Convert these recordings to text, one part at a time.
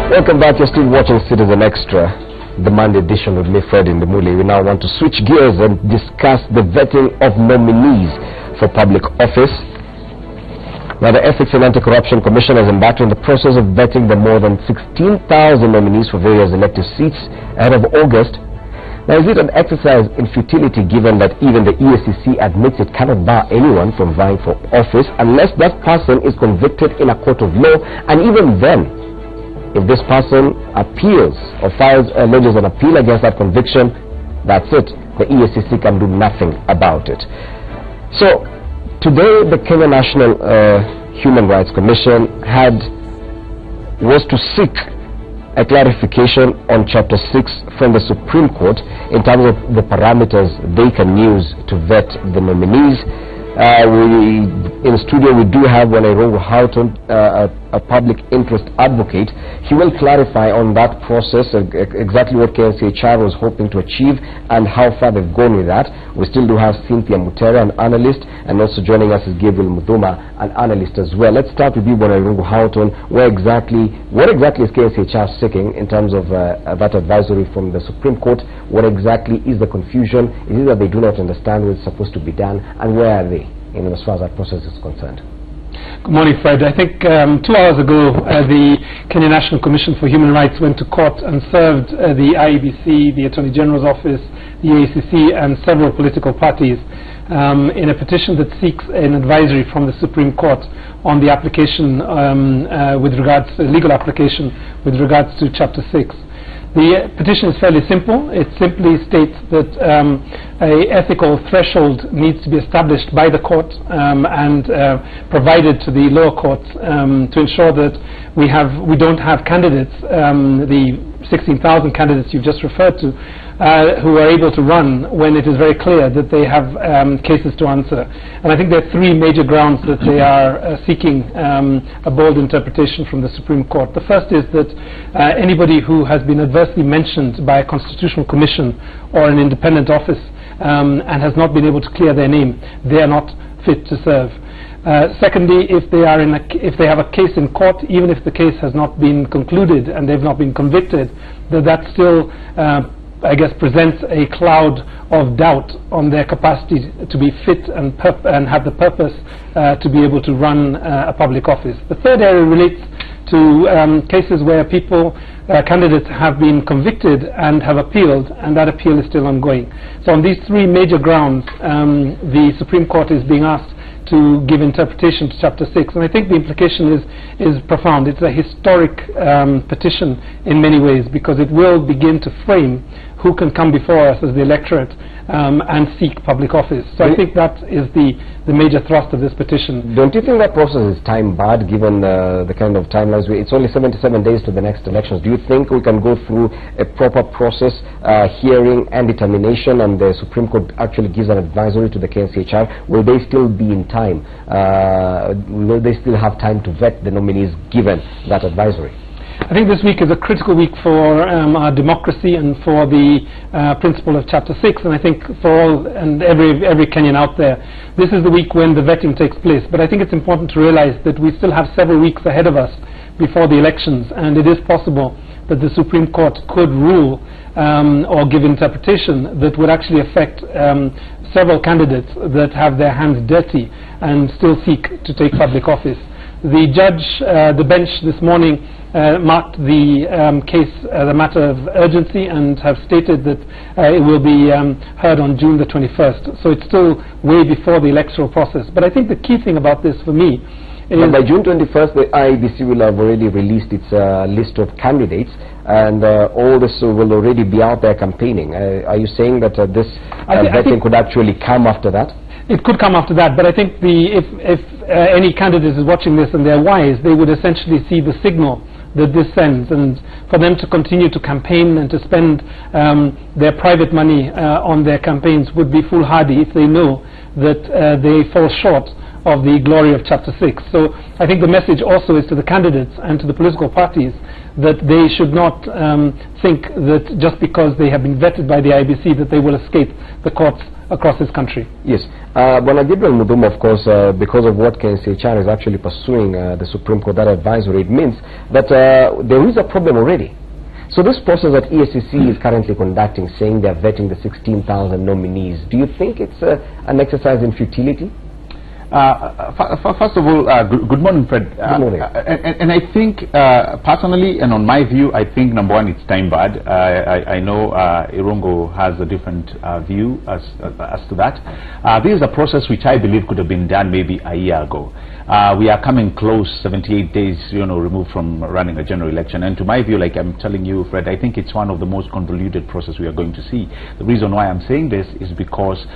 Welcome back. You're still watching Citizen Extra, the Monday edition with me, Fred Ndimuli. We now want to switch gears and discuss the vetting of nominees for public office. Now, the Ethics and Anti-Corruption Commission has embarked on the process of vetting the more than 16,000 nominees for various elective seats ahead of August. Now, is it an exercise in futility given that even the EACC admits it cannot bar anyone from vying for office unless that person is convicted in a court of law, and even then, if this person appeals or lodges an appeal against that conviction, that's it. The EACC can do nothing about it. So, today the Kenya National Human Rights Commission was to seek a clarification on Chapter 6 from the Supreme Court in terms of the parameters they can use to vet the nominees. In studio we do have Wanairongo Houghton, a public interest advocate. He will clarify on that process exactly what KNCHR was hoping to achieve and how far they've gone with that. We still do have Cynthia Mutera, an analyst, and also joining us is Gabriel Muduma, an analyst as well. Let's start with you, Wanairongo Houghton. What exactly is KNCHR seeking in terms of that advisory from the Supreme Court? What exactly is the confusion? Is it that they do not understand what's supposed to be done, and where are they as far as that process is concerned? Good morning, Fred. I think 2 hours ago, the Kenya National Commission for Human Rights went to court and served the IEBC, the Attorney General's Office, the ACC, and several political parties in a petition that seeks an advisory from the Supreme Court on the application legal application with regards to Chapter 6. The petition is fairly simple. It simply states that an ethical threshold needs to be established by the court and provided to the lower courts to ensure that we don't have candidates, the 16,000 candidates you've just referred to, who are able to run when it is very clear that they have cases to answer. And I think there are three major grounds that they are seeking a bold interpretation from the Supreme Court. The first is that anybody who has been adversely mentioned by a constitutional commission or an independent office and has not been able to clear their name, they are not fit to serve. Secondly, if they have a case in court, even if the case has not been concluded and they've not been convicted, that still presents a cloud of doubt on their capacity to be fit and have the purpose to be able to run a public office. The third area relates to cases where candidates have been convicted and have appealed, and that appeal is still ongoing. So on these three major grounds, the Supreme Court is being asked to give interpretation to Chapter 6. And I think the implication is profound. It's a historic petition in many ways, because it will begin to frame who can come before us as the electorate and seek public office. So I think that is the major thrust of this petition. Don't you think that process is time-barred, given the kind of timelines? It's only 77 days to the next elections. Do you think we can go through a proper process, hearing and determination, and the Supreme Court actually gives an advisory to the KNCHR? Will they still be in time? Will they still have time to vet the nominees given that advisory? I think this week is a critical week for our democracy and for the principle of Chapter 6, and I think for all and every Kenyan out there, this is the week when the vetting takes place. But I think it's important to realize that we still have several weeks ahead of us before the elections, and it is possible that the Supreme Court could rule or give interpretation that would actually affect several candidates that have their hands dirty and still seek to take public office. The bench this morning marked the case as a matter of urgency and have stated that it will be heard on June the 21st. So it's still way before the electoral process. But I think the key thing about this for me is... But by June 21st, the IEBC will have already released its list of candidates, and all this will already be out there campaigning. Are you saying that this vetting could actually come after that? It could come after that, but I think if any candidate is watching this and they're wise, they would essentially see the signal that this sends, and for them to continue to campaign and to spend their private money on their campaigns would be foolhardy if they know that they fall short of the glory of Chapter 6. So I think the message also is to the candidates and to the political parties that they should not think that just because they have been vetted by the IEBC that they will escape the court's across this country. Yes. When Gabriel Muduma, of course, because of what KNCHR is actually pursuing the Supreme Court, that advisory, it means that there is a problem already. So this process that EACC is currently conducting, saying they're vetting the 16,000 nominees, do you think it's an exercise in futility? First of all, good morning, Fred. Good morning. And I think, personally, and on my view, I think, number one, it's time bad. I know Irungu has a different view as to that. This is a process which I believe could have been done maybe a year ago. We are coming close, 78 days, removed from running a general election. And to my view, like I'm telling you, Fred, I think it's one of the most convoluted process we are going to see. The reason why I'm saying this is because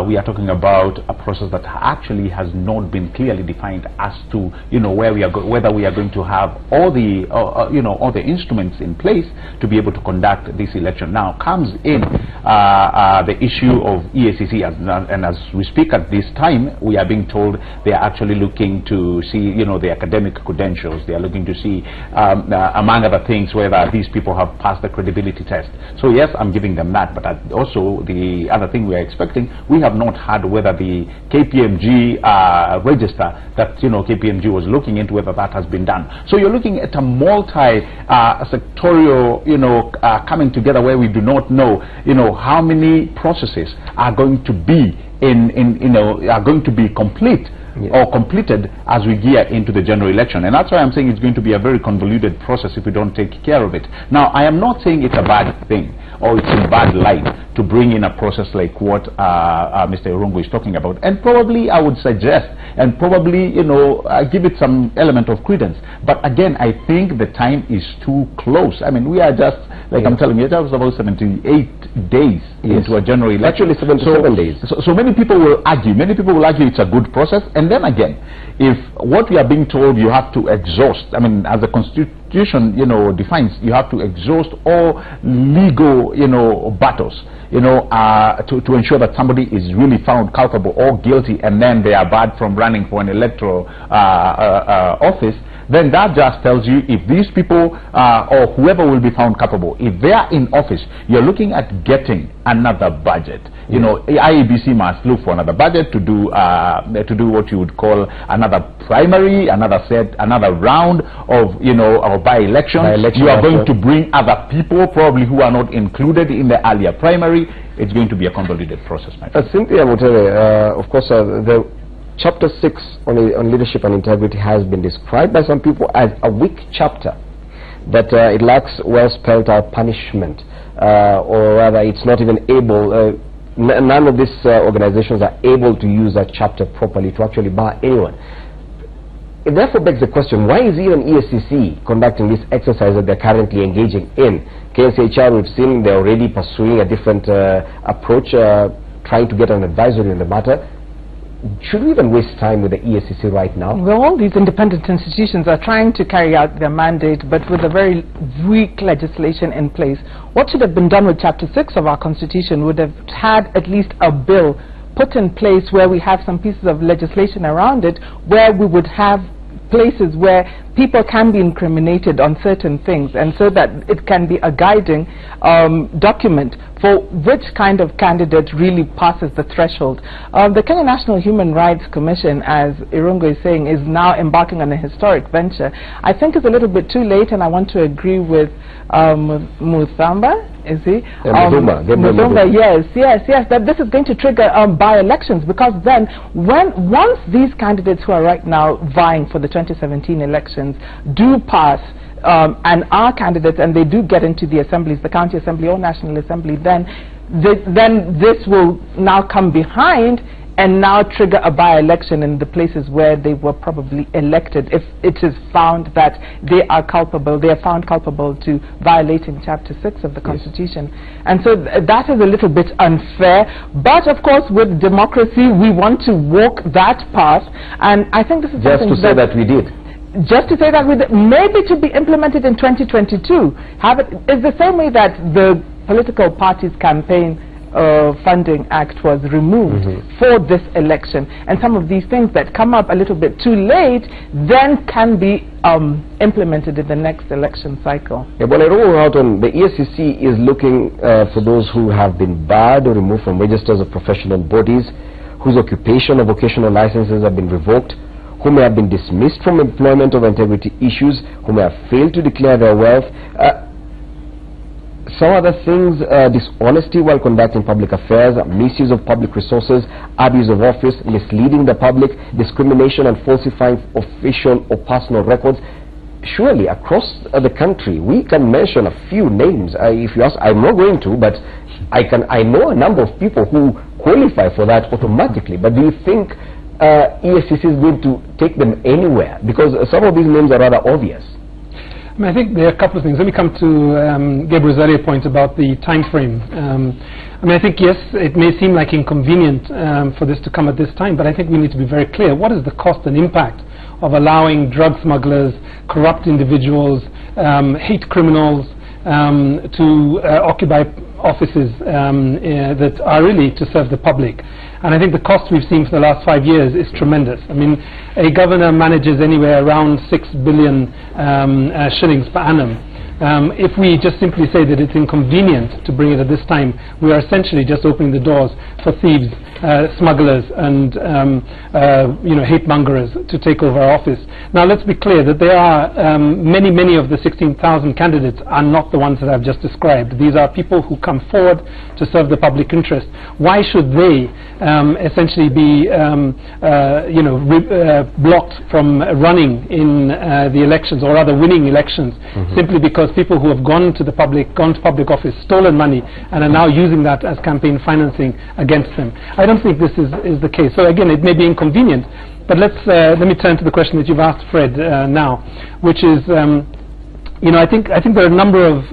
we are talking about a process that actually has not been clearly defined as to, where we are whether we are going to have all the, all the instruments in place to be able to conduct this election. Now comes in the issue of EACC, and as we speak at this time, we are being told they are actually looking to see, the academic credentials. They are looking to see, among other things, whether these people have passed the credibility test. So yes, I'm giving them that, but also the other thing we are expecting, we have not heard whether the KPMG register that KPMG was looking into, whether that has been done. So you're looking at a multi-sectorial, coming together where we do not know, how many processes are going to be are going to be complete. Yes. Or completed as we gear into the general election. And that's why I'm saying it's going to be a very convoluted process if we don't take care of it. Now, I am not saying it's a bad thing or it's in bad light to bring in a process like what Mr. Irungu is talking about. And probably I would suggest and probably, give it some element of credence. But again, I think the time is too close. I mean, we are just, like I'm telling you, it's about 78 days into a general election. Actually, 77 days. So many people will argue it's a good process. And then again, if what we are being told you have to exhaust, I mean, as the Constitution, defines, you have to exhaust all legal, battles, to ensure that somebody is really found culpable or guilty, and then they are barred from running for an electoral office, then that just tells you if these people or whoever will be found culpable, if they are in office, you're looking at getting another budget. IEBC must look for another budget to do what you would call another primary, another round of by-elections. You are going to bring other people probably who are not included in the earlier primary. It's going to be a convoluted process, my friend. Cynthia Mutere, of course, the Chapter 6 on leadership and integrity has been described by some people as a weak chapter, that it lacks well spelled out punishment, or rather it's not even able, none of these organizations are able to use that chapter properly to actually bar anyone. It therefore begs the question, why is even EACC conducting this exercise that they're currently engaging in? KNCHR, we've seen they're already pursuing a different approach, trying to get an advisory on the matter. Should we even waste time with the EACC right now? Well, all these independent institutions are trying to carry out their mandate, but with a very weak legislation in place. What should have been done with Chapter 6 of our Constitution would have had at least a bill put in place where we have some pieces of legislation around it, where we would have places where people can be incriminated on certain things, and so that it can be a guiding document for which kind of candidate really passes the threshold. The Kenya National Human Rights Commission, as Irungu is saying, is now embarking on a historic venture. I think it's a little bit too late, and I want to agree with Muthamba, is he? Muduma, yes, that this is going to trigger by-elections, because then once these candidates who are right now vying for the 2017 elections do pass and are candidates, and they do get into the assemblies, the county assembly or national assembly, then this will now come behind and now trigger a by-election in the places where they were probably elected, if it is found that they are found culpable to violating Chapter 6 of the Constitution. And so that is a little bit unfair, but of course with democracy we want to walk that path, and I think this is just to say that we did. Just to say that maybe to be implemented in 2022. It's the same way that the political parties campaign Funding Act was removed for this election, and some of these things that come up a little bit too late then can be implemented in the next election cycle. Yeah, but the EFCC is looking for those who have been barred or removed from registers of professional bodies, whose occupation or vocational licenses have been revoked, who may have been dismissed from employment of integrity issues, who may have failed to declare their wealth. Some other things, dishonesty while conducting public affairs, misuse of public resources, abuse of office, misleading the public, discrimination and falsifying official or personal records. Surely across the country we can mention a few names. If you ask, I'm not going to, but I know a number of people who qualify for that automatically. But do you think EFCC is going to take them anywhere? Because some of these names are rather obvious. I think there are a couple of things. Let me come to Gabriel's earlier point about the time frame. I think, yes, it may seem like inconvenient for this to come at this time, but I think we need to be very clear. What is the cost and impact of allowing drug smugglers, corrupt individuals, hate criminals to occupy offices that are really to serve the public? And I think the cost we've seen for the last 5 years is tremendous. I mean, a governor manages anywhere around 6 billion shillings per annum. If we just simply say that it's inconvenient to bring it at this time, we are essentially just opening the doors for thieves, smugglers and hate mongers to take over our office. Now let's be clear that there are many of the 16,000 candidates are not the ones that I've just described. These are people who come forward to serve the public interest. Why should they essentially be blocked from running in the elections, or rather winning elections, simply because people who have gone to public office, stolen money, and are now using that as campaign financing against them? I don't think this is the case. So again, it may be inconvenient, but let me turn to the question that you've asked Fred now, which is I think there are a number of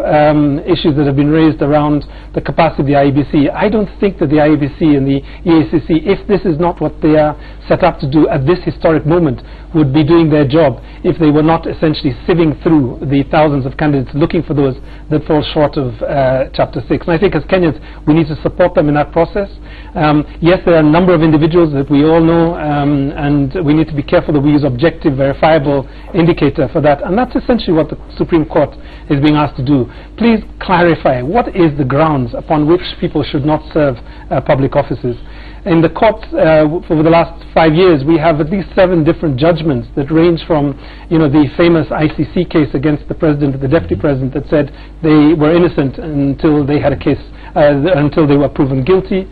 issues that have been raised around the capacity of the IEBC. I don't think that the IEBC and the EACC, if this is not what they are set up to do at this historic moment, would be doing their job if they were not essentially sieving through the thousands of candidates looking for those that fall short of Chapter 6. And I think as Kenyans, we need to support them in that process. Yes, there are a number of individuals that we all know, and we need to be careful that we use objective, verifiable indicator for that. And that's essentially what the Supreme Court is being asked to do. Please clarify what is the grounds upon which people should not serve public offices. In the courts for the last 5 years, we have at least 7 different judgments that range from the famous ICC case against the president, the deputy president, that said they were innocent until they had a case, until they were proven guilty.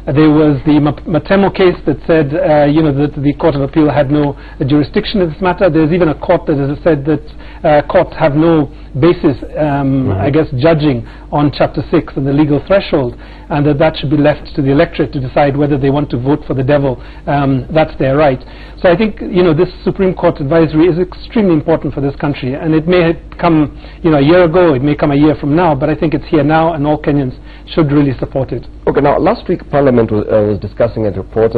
There was the Matemo case that said that the Court of Appeal had no jurisdiction in this matter. There's even a court that has said that courts have no basis, I guess, judging on Chapter 6 and the legal threshold, and that should be left to the electorate to decide whether they want to vote for the devil. That's their right. So I think this Supreme Court advisory is extremely important for this country, and it may come a year ago, it may come a year from now, but I think it's here now, and all Kenyans should really support it. Okay, now last week Parliament was discussing a report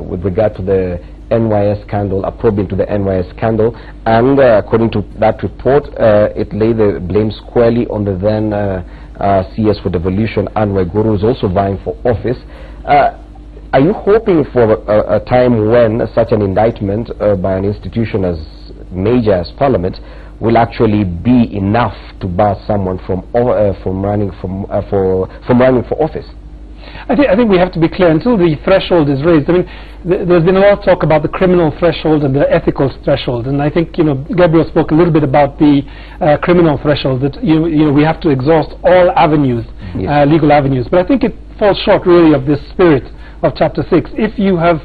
with regard to the NYS scandal, a probe into the NYS scandal, and according to that report, it laid the blame squarely on the then CS for Devolution, Anne Waiguru, who is also vying for office. Are you hoping for a time when such an indictment by an institution as major as Parliament will actually be enough to bar someone from running for office? I think we have to be clear. Until the threshold is raised, I mean, there's been a lot of talk about the criminal threshold and the ethical threshold, and I think Gabriel spoke a little bit about the criminal threshold, that we have to exhaust all avenues, yes, legal avenues. But I think it falls short really of the spirit of Chapter 6. If you have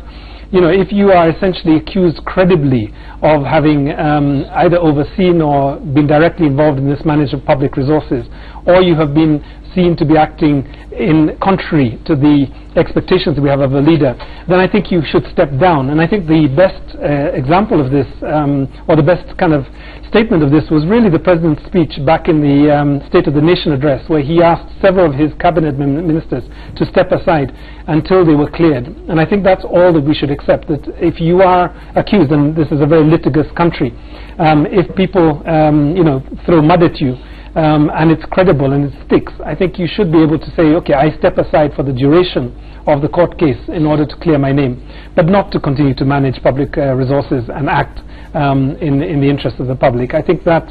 if you are essentially accused credibly of having either overseen or been directly involved in this management of public resources, or you have been seen to be acting in contrary to the expectations we have of a leader, then I think you should step down. And I think the best example of this, or the best kind of statement of this, was really the President's speech back in the State of the Nation address, where he asked several of his cabinet ministers to step aside until they were cleared. And I think that's all that we should accept, that if you are accused, and this is a very litigious country, if people throw mud at you, and it's credible and it sticks, I think you should be able to say, okay, I step aside for the duration of the court case in order to clear my name, but not to continue to manage public resources and act in the interest of the public. I think that,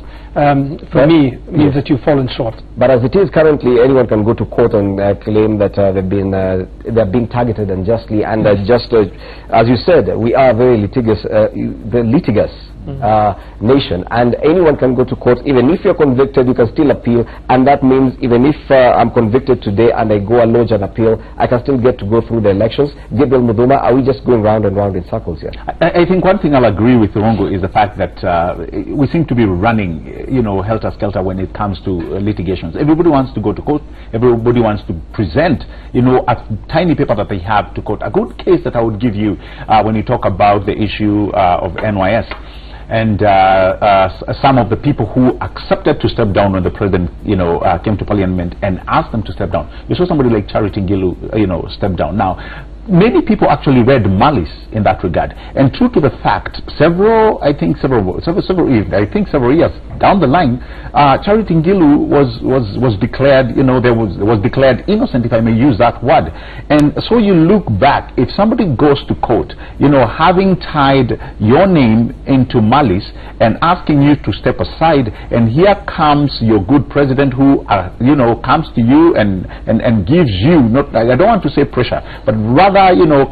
for me, means that you've fallen short. But as it is currently, anyone can go to court and claim that they're being targeted unjustly, and just as you said, we are very litigious, nation, and anyone can go to court. Even if you're convicted, you can still appeal, and that means even if I'm convicted today and I go and lodge an appeal, I can still get to go through the elections. Gabriel Muduma, are we just going round and round in circles here? I think one thing I'll agree with Irongo is the fact that we seem to be running, helter-skelter when it comes to litigations. Everybody wants to go to court. Everybody wants to present, a tiny paper that they have to court. A good case that I would give you when you talk about the issue of NYS, and some of the people who accepted to step down when the president, came to parliament and asked them to step down. You saw somebody like Charity Ngilu, step down. Now, many people actually read malice in that regard, and true to the fact, several years down the line, Charity Ngilu was declared, was declared innocent, if I may use that word. And so you look back, if somebody goes to court, having tied your name into malice and asking you to step aside, and here comes your good president who, comes to you and gives you, I don't want to say pressure, but rather,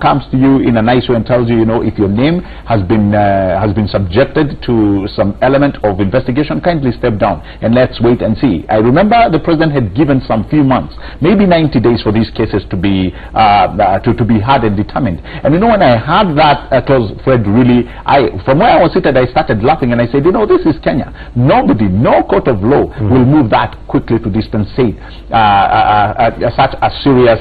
comes to you in a nice way and tells you, if your name has been subjected to some element of investigation, kindly step down and let's wait and see. I remember the president had given some few months, maybe 90 days for these cases to be heard and determined. And when I heard that clause, Fred, really, from where I was seated, I started laughing and I said, this is Kenya. Nobody, no court of law will move that quickly to dispensate such a serious,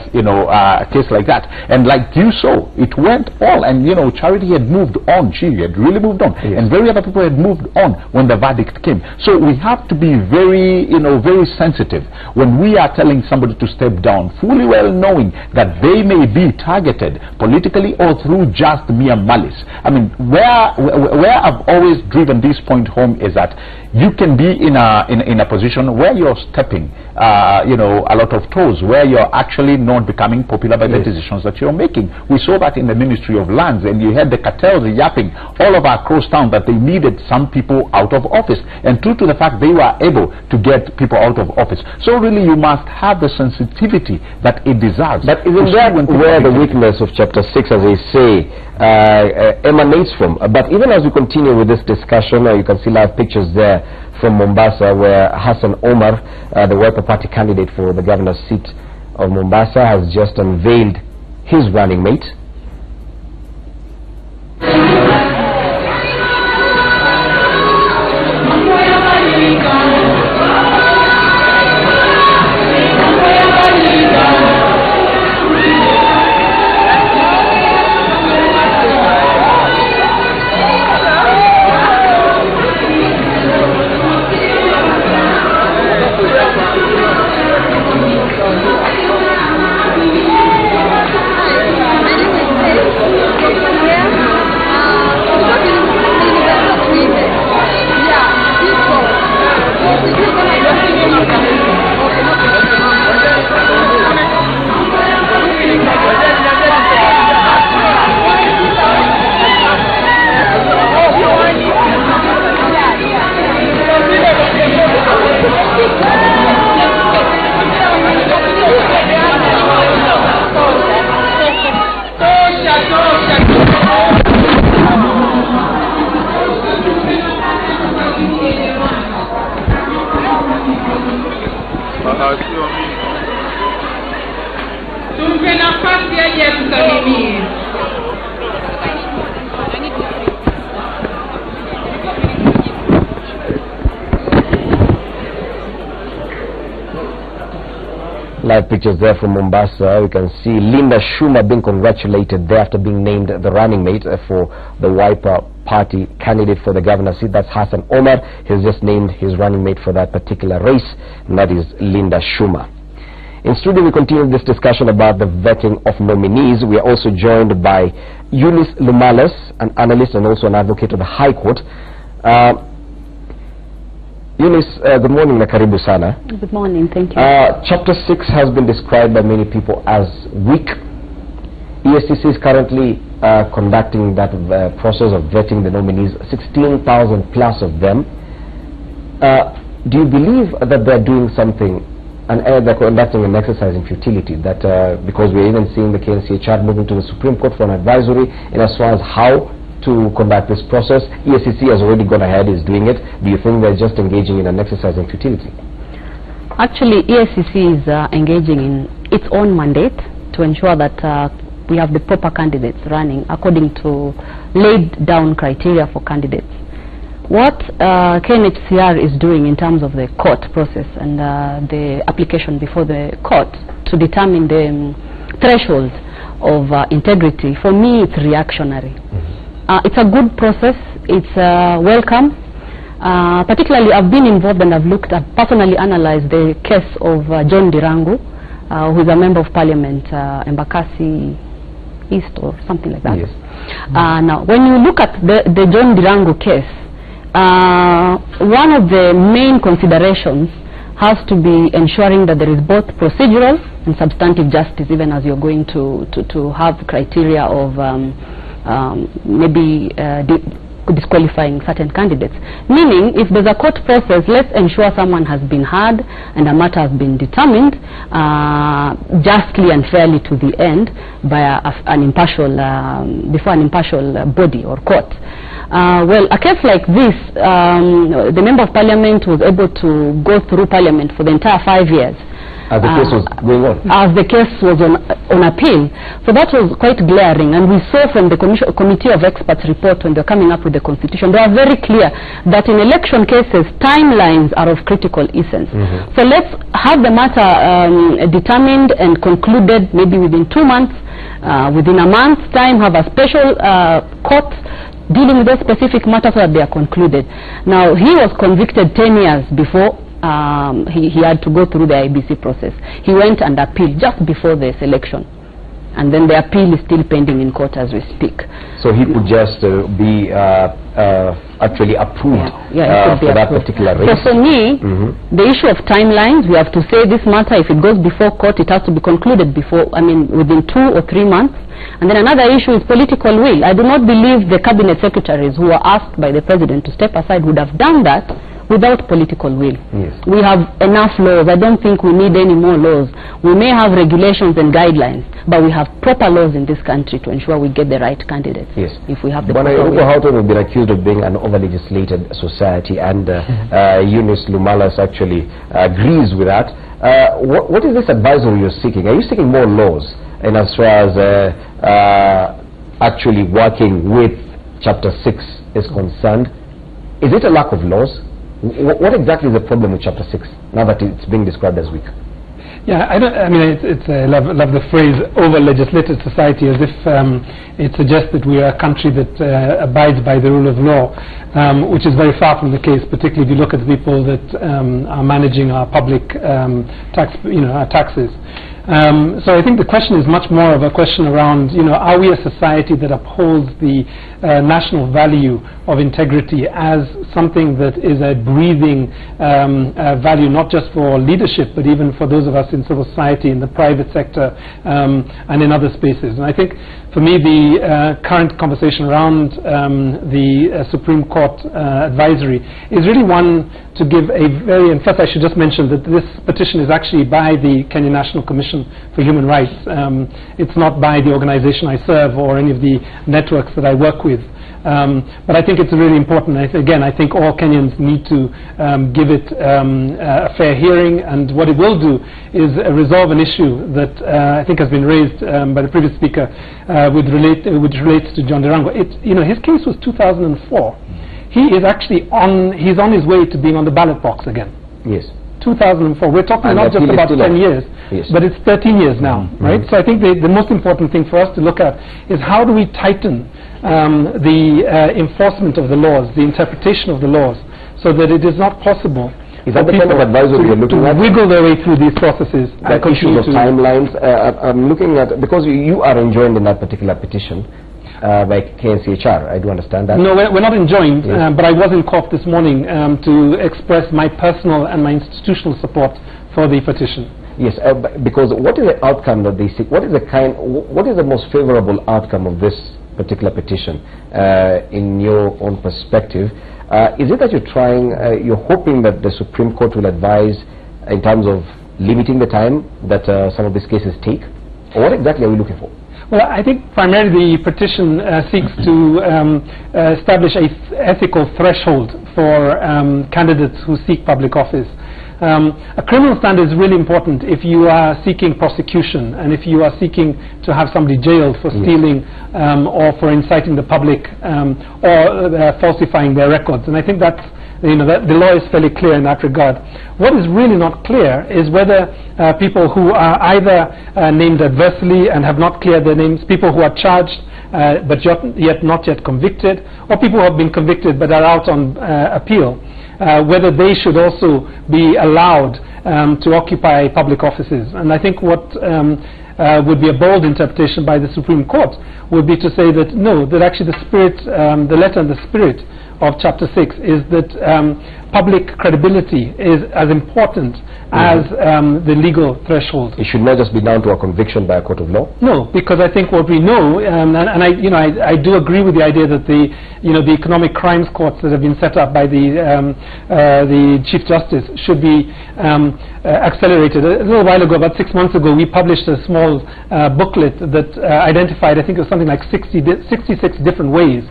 case like that. And like you saw, it went all, and Charity had moved on. She had really moved on, yes. And very other people had moved on when the verdict came. So we have to be very, very sensitive when we are telling somebody to step down, fully well knowing that they may be targeted politically or through just mere malice. I mean, where I've always driven this point home is that you can be in a position where you're stepping, a lot of toes, where you're actually not becoming popular by the decisions that you're making. We saw that in the Ministry of Lands, and you had the cartels yapping all over across town that they needed some people out of office, and true to the fact they were able to get people out of office. So really you must have the sensitivity that it deserves. But isn't that where the weakness of chapter 6, as they say, emanates from? But even as we continue with this discussion, you can see live pictures there from Mombasa, where Hassan Omar, the Wiper Party candidate for the governor's seat of Mombasa, has just unveiled his running mate. Live pictures there from Mombasa. We can see Linda Shuma being congratulated there after being named the running mate for the Wiper Party candidate for the governor's seat. That's Hassan Omar. He's just named his running mate for that particular race, and that is Linda Shuma. In studio, we continue this discussion about the vetting of nominees. We are also joined by Eunice Lumales, an analyst and also an advocate of the High Court. Eunice, good morning na karibu sana. Good morning, thank you. Chapter 6 has been described by many people as weak. EACC is currently conducting that process of vetting the nominees, 16,000 plus of them. Do you believe that they're doing something, and they're conducting an exercise in futility, that because we're even seeing the KNCHR moving to the Supreme Court for an advisory in as far as how to conduct this process? EACC has already gone ahead, is doing it. Do you think they're just engaging in an exercise in futility? Actually, EACC is engaging in its own mandate to ensure that we have the proper candidates running according to laid down criteria for candidates. What KNHCR is doing in terms of the court process and the application before the court to determine the threshold of integrity, for me it's reactionary. It's a good process, it's welcome. Particularly I've been involved and I've personally analyzed the case of John Ndirangu, who is a member of parliament, Embakasi East or something like that. Yes. Now when you look at the John Ndirangu case, one of the main considerations has to be ensuring that there is both procedural and substantive justice, even as you're going to have criteria of maybe disqualifying certain candidates. Meaning, if there's a court process, let's ensure someone has been heard and a matter has been determined justly and fairly to the end by an impartial, before an impartial body or court. Well, a case like this, the Member of Parliament was able to go through Parliament for the entire 5 years. As the case was going on? As the case was on appeal. So that was quite glaring, and we saw from the Committee of Experts report when they were coming up with the Constitution, they are very clear that in election cases, timelines are of critical essence. So let's have the matter determined and concluded maybe within 2 months, within a month's time, have a special court dealing with those specific matters so that they are concluded. Now, he was convicted 10 years before he had to go through the IBC process. He went and appealed just before this election, and then the appeal is still pending in court as we speak. So he could just be actually approved for that particular race. So for me, the issue of timelines, we have to say this matter, if it goes before court, it has to be concluded before, within 2 or 3 months. And then another issue is political will. I do not believe the cabinet secretaries who were asked by the president to step aside would have done that without political will. Yes. We have enough laws. I don't think we need any more laws. We may have regulations and guidelines, but we have proper laws in this country to ensure we get the right candidates. Yes. If we have the proper will. Houghton has been accused of being an over-legislated society, and Eunice Lumalas actually agrees with that. What is this advisory you're seeking? Are you seeking more laws in as far as actually working with Chapter 6 is concerned? Is it a lack of laws? What exactly is the problem with Chapter 6 now that it's being described as weak? Yeah, I love the phrase over-legislated society, as if it suggests that we are a country that abides by the rule of law, which is very far from the case, particularly if you look at the people that are managing our public our taxes. So I think the question is much more of a question around, are we a society that upholds the national value of integrity as something that is a breathing value, not just for leadership, but even for those of us in civil society, in the private sector, and in other spaces. And I think, for me, the current conversation around the Supreme Court advisory is really one to give a very, and first I should just mention that this petition is actually by the Kenya National Commission for Human Rights. It's not by the organization I serve or any of the networks that I work with. But I think it's really important. Again, I think all Kenyans need to give it a fair hearing, and what it will do is resolve an issue that I think has been raised by the previous speaker, which relates to John Ndirangu. His case was 2004. He is actually he's on his way to being on the ballot box again. Yes. 2004. We're talking not just about 10 years, yes, but it's 13 years now, right? So I think the most important thing for us to look at is how do we tighten the enforcement of the laws, the interpretation of the laws, so that it is not possible Is that the kind of advisory you're looking at? Wiggle their way through these processes. Like issues of timelines. I'm looking at, because you are enjoined in that particular petition. by KNCHR. I do understand that. No, we're not enjoined, Yes. but I was in court this morning to express my personal and my institutional support for the petition. Yes, because what is the outcome that they seek? What is the most favorable outcome of this particular petition in your own perspective? Is it that you're hoping that the Supreme Court will advise in terms of limiting the time that some of these cases take? Or what exactly are we looking for? Well, I think primarily the petition seeks to establish an ethical threshold for candidates who seek public office. A criminal standard is really important if you are seeking prosecution and if you are seeking to have somebody jailed for stealing or for inciting the public or falsifying their records. And I think that's, that the law is fairly clear in that regard. What is really not clear is whether people who are either named adversely and have not cleared their names, people who are charged but not yet convicted, or people who have been convicted but are out on appeal, whether they should also be allowed to occupy public offices. And I think what would be a bold interpretation by the Supreme Court would be to say that no, that actually the spirit, the letter and the spirit of Chapter 6 is that public credibility is as important as the legal threshold. It should not just be down to a conviction by a court of law? No, because I think what we know, and I do agree with the idea that the economic crimes courts that have been set up by the Chief Justice should be accelerated. A little while ago, about 6 months ago, we published a small booklet that identified, I think it was something like 66 different ways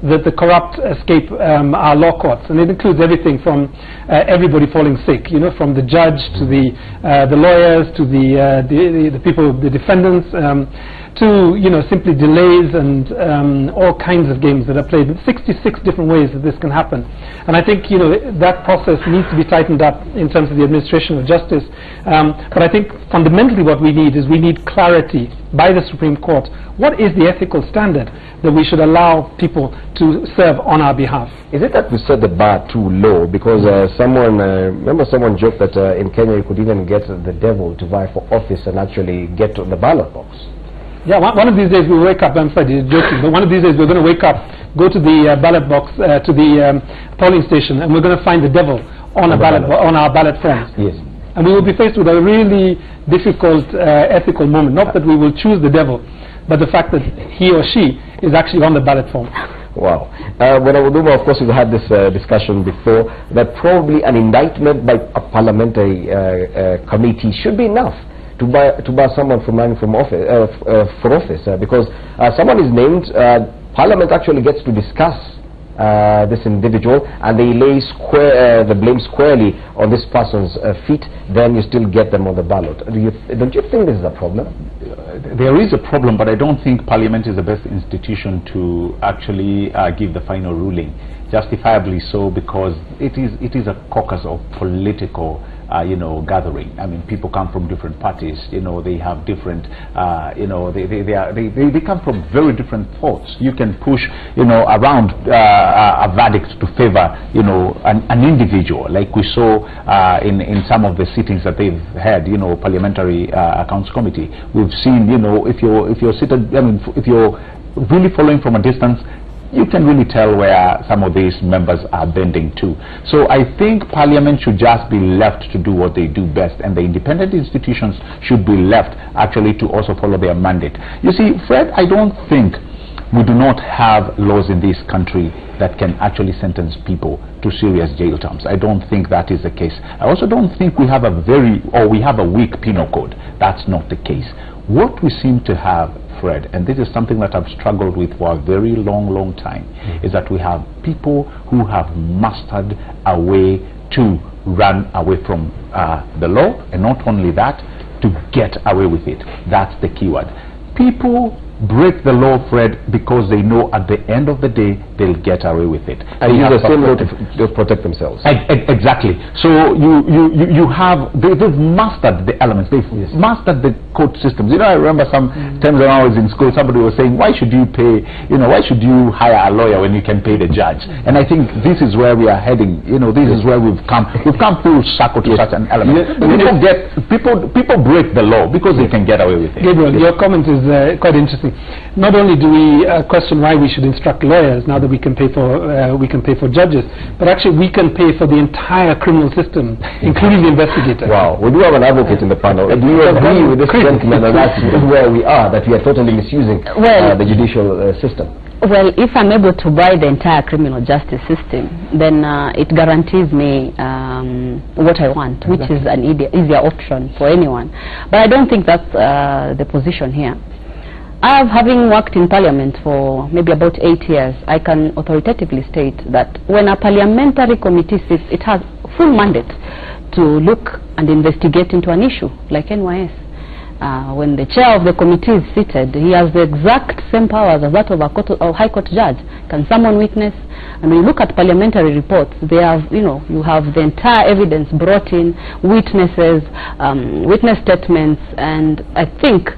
that the corrupt escape our law courts, and it includes everything from everybody falling sick, from the judge to the lawyers to the people, the defendants, to simply delays and all kinds of games that are played. 66 different ways that this can happen, and I think that process needs to be tightened up in terms of the administration of justice. But I think fundamentally what we need is clarity by the Supreme Court. What is the ethical standard that we should allow people to serve on our behalf? Is it that we set the bar too low? Because remember someone joked that in Kenya you could even get the devil to vie for office and actually get to the ballot box. Yeah, one of these days we'll wake up, I'm sorry, joking, but one of these days we're going to wake up, go to the ballot box, to the polling station, and we're going to find the devil on our ballot forms. Yes. And we will be faced with a really difficult ethical moment. Not that we will choose the devil, but the fact that he or she is actually on the ballot form. Wow. When of course, we've had this discussion before, that probably an indictment by a parliamentary committee should be enough to bar someone from running for office, because someone is named, Parliament actually gets to discuss this individual, and they lay the blame squarely on this person's feet, then you still get them on the ballot. Don't you think this is a problem? There is a problem, but I don't think Parliament is the best institution to actually give the final ruling. Justifiably so, because it is a caucus of political gathering. I mean, people come from different parties. They have different. They come from very different thoughts. You can push, around a verdict to favor, an individual, like we saw in some of the sittings that they've had. Parliamentary Accounts Committee. We've seen, if you're seated, if you're really following from a distance, you can really tell where some of these members are bending to. So I think Parliament should just be left to do what they do best, and the independent institutions should be left actually to also follow their mandate. You see, Fred, I don't think we do not have laws in this country that can actually sentence people to serious jail terms. I don't think that is the case. I also don't think we have a weak penal code. That's not the case. What we seem to have, Fred, and this is something that I've struggled with for a very long time, is that we have people who have mastered a way to run away from the law, and not only that, to get away with it. That's the key word. People break the law, Fred, because they know at the end of the day they'll get away with it. And use the same law to protect themselves. Exactly. So they've mastered the elements. They've mastered the court systems. I remember some times when I was in school, somebody was saying, why should you pay, why should you hire a lawyer when you can pay the judge? And I think this is where we are heading. This is where we've come. We've come full circle to such an element. People break the law because they can get away with it. Gabriel, your comment is quite interesting. precisely. Not only do we question why we should instruct lawyers now that we can pay for judges, but actually we can pay for the entire criminal system, including the investigator. Wow, we do have an advocate in the panel. Do you agree with this gentleman, and that's where we are, that we are totally misusing the judicial system? Well, if I'm able to buy the entire criminal justice system, then it guarantees me what I want, which is an easier option for anyone. But I don't think that's the position here. Having worked in Parliament for maybe about 8 years, I can authoritatively state that when a parliamentary committee sits, it has full mandate to look and investigate into an issue like NYS. When the chair of the committee is seated, he has the exact same powers as that of a high court judge. Can summon witness? And when you look at parliamentary reports, they have, you have the entire evidence brought in, witnesses, witness statements, and I think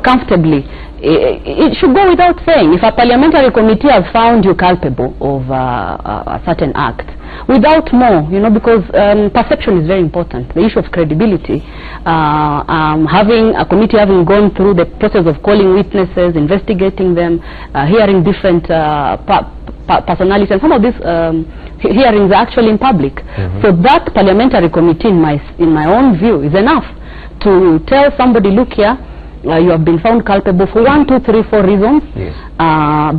comfortably, it should go without saying, if a parliamentary committee has found you culpable of a certain act, without more, because perception is very important. The issue of credibility, having a committee having gone through the process of calling witnesses, investigating them, hearing different personalities, and some of these hearings are actually in public. So that parliamentary committee, in my own view, is enough to tell somebody, look here, you have been found culpable for 1, 2, 3, 4 reasons. Yes.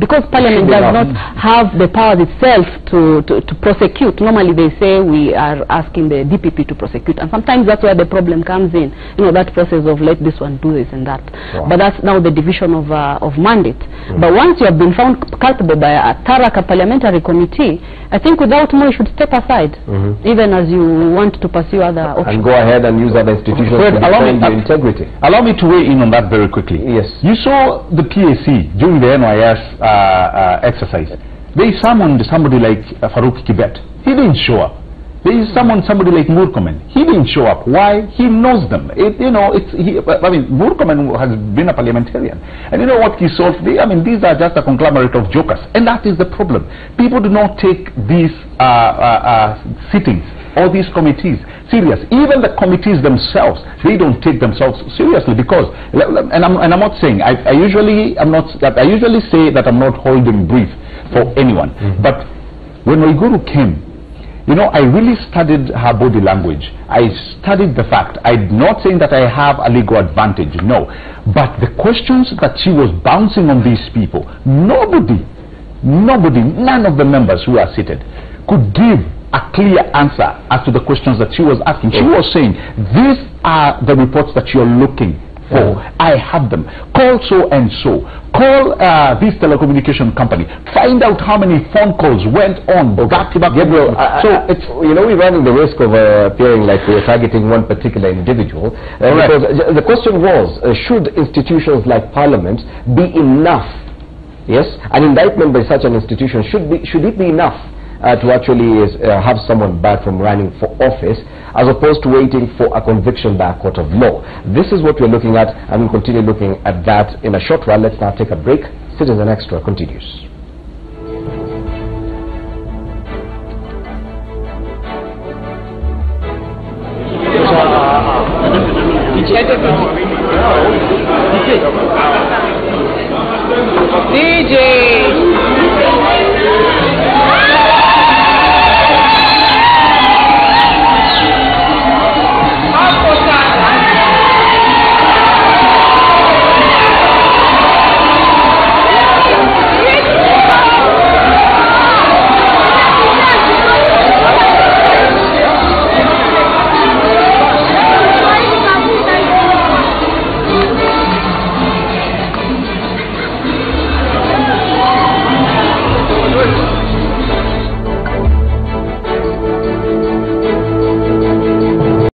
Because Parliament does not have the power itself to prosecute. Normally they say we are asking the DPP to prosecute, and sometimes that's where the problem comes in. That process of let this one do this and that. Wow. But that's now the division of mandate. But once you have been found culpable by a thorough parliamentary committee, I think without more you should step aside, even as you want to pursue other options. And go ahead and use other institutions to defend your integrity. Allow me to weigh in on that very quickly. Yes. You saw the PAC during the NYS exercise. They summoned somebody like Farouk Kibet. He didn't show up. They summoned somebody like Murkomen. He didn't show up. Why? He knows them. Murkomen has been a parliamentarian. And you know what he solved? These are just a conglomerate of jokers. And that is the problem. People do not take these sittings or these committees serious. Even the committees themselves, they don't take themselves seriously, because, and I'm not saying, I usually say that I'm not holding brief for anyone. But when Waiguru came, I really studied her body language. I studied the fact. I'm not saying that I have a legal advantage, no. But the questions that she was bouncing on these people, nobody, none of the members who are seated could give a clear answer as to the questions that she was asking. She was saying, these are the reports that you're looking for. I have them. Call so and so. Call this telecommunication company. Find out how many phone calls went on back to back. Gabriel, so it's, we're running the risk of appearing like we're targeting one particular individual. Because the question was, should institutions like Parliament be enough? Yes, an indictment by such an institution should it be enough to actually have someone barred from running for office, as opposed to waiting for a conviction by a court of law? This is what we're looking at, and we'll continue looking at that in a short while. Let's now take a break. Citizen Extra continues.